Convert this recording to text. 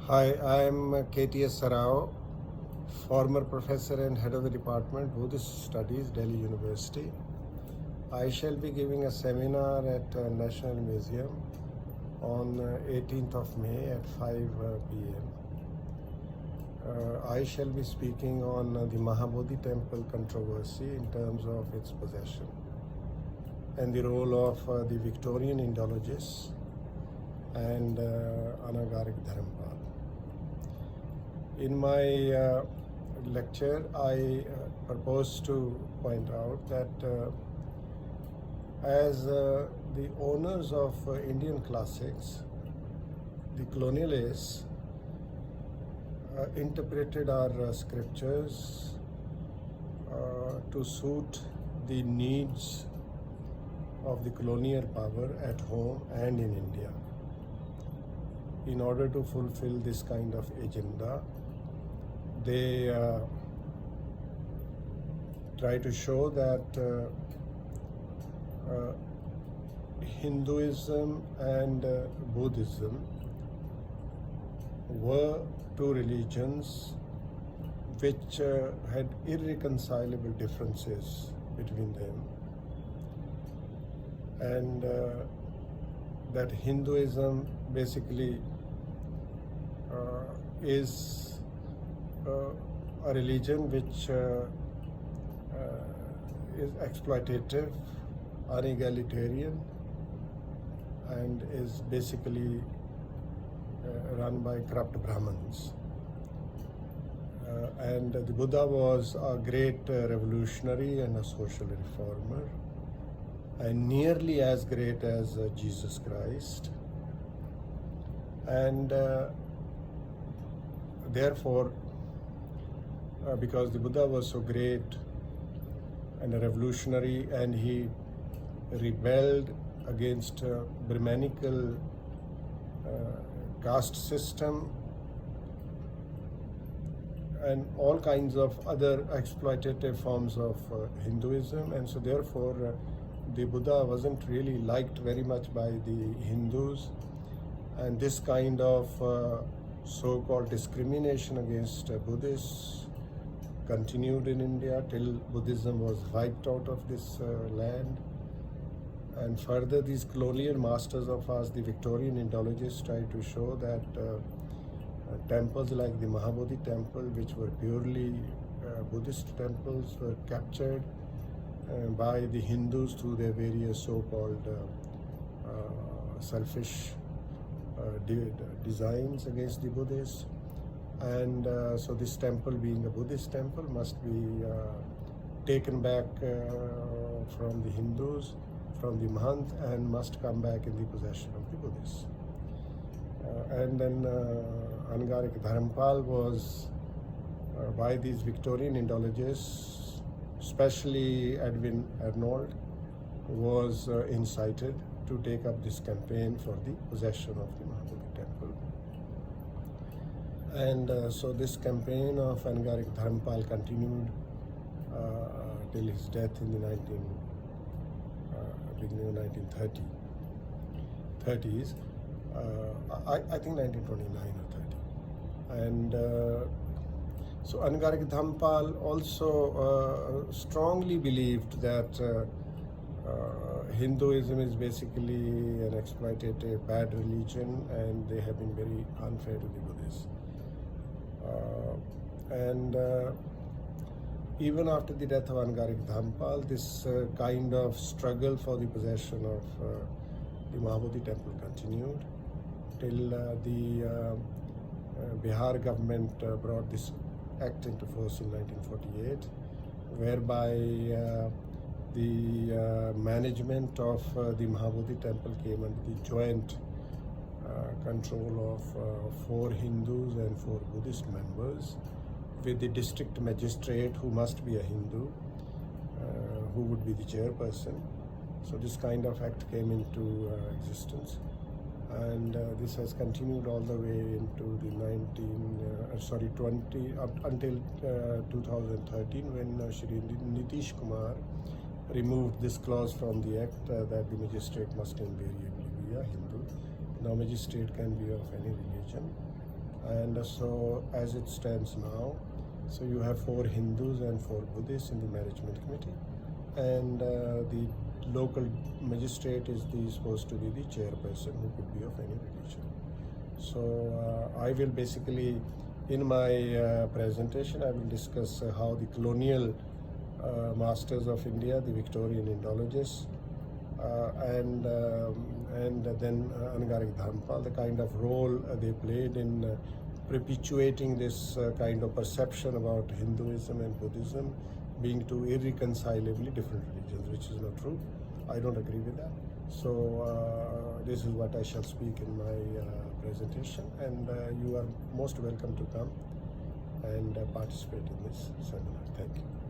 Hi, I am K.T.S. former professor and head of the Department Buddhist Studies, Delhi University. I shall be giving a seminar at National Museum on 18th of May at 5 p.m. I shall be speaking on the Mahabodhi temple controversy in terms of its possession and the role of the Victorian Indologists and Anagarik Dharampal. In my lecture, I propose to point out that as the owners of Indian classics, the colonialists interpreted our scriptures to suit the needs of the colonial power at home and in India. In order to fulfill this kind of agenda, they try to show that Hinduism and Buddhism were two religions which had irreconcilable differences between them, and that Hinduism basically is a religion which is exploitative, unegalitarian, and is basically run by corrupt Brahmins. And the Buddha was a great revolutionary and a social reformer, and nearly as great as Jesus Christ. And therefore, because the Buddha was so great and a revolutionary, and he rebelled against Brahmanical caste system and all kinds of other exploitative forms of Hinduism, and so therefore the Buddha wasn't really liked very much by the Hindus, and this kind of so-called discrimination against Buddhists continued in India till Buddhism was wiped out of this land. And further, these colonial masters of ours, the Victorian Indologists, tried to show that temples like the Mahabodhi temple, which were purely Buddhist temples, were captured by the Hindus through their various so-called selfish designs against the Buddhists. And so this temple, being a Buddhist temple, must be taken back from the Hindus, from the Mahant, and must come back in the possession of the Buddhists. And then Anagarik Dharampal was, by these Victorian Indologists, especially Edwin Arnold, was incited to take up this campaign for the possession of the Mahabodhi temple. And so this campaign of Anagarik Dharampal continued till his death in the beginning of 1930s. I think 1929 or 30. And so Anagarik Dharampal also strongly believed that Hinduism is basically an exploitative, bad religion, and they have been very unfair to the Buddhists. And even after the death of Anagarik Dharampal, this kind of struggle for the possession of the Mahabodhi temple continued till the Bihar government brought this act into force in 1948, whereby the management of the Mahabodhi temple came under the joint control of 4 Hindus and 4 Buddhist members, with the district magistrate, who must be a Hindu, who would be the chairperson. So this kind of act came into existence, and this has continued all the way into the 20 up until 2013, when Shri Nitish Kumar removed this clause from the act that the magistrate must invariably be a Hindu. Now magistrate can be of any religion, And so as it stands now, so you have 4 Hindus and 4 Buddhists in the management committee, and the local magistrate is supposed to be the chairperson, who could be of any religion. So I will basically, in my presentation, I will discuss how the colonial masters of India, the Victorian Indologists, and then Angarik Dharmpal, the kind of role they played in perpetuating this kind of perception about Hinduism and Buddhism being two irreconcilably different religions, which is not true. I don't agree with that. So this is what I shall speak in my presentation, and you are most welcome to come and participate in this seminar. Thank you.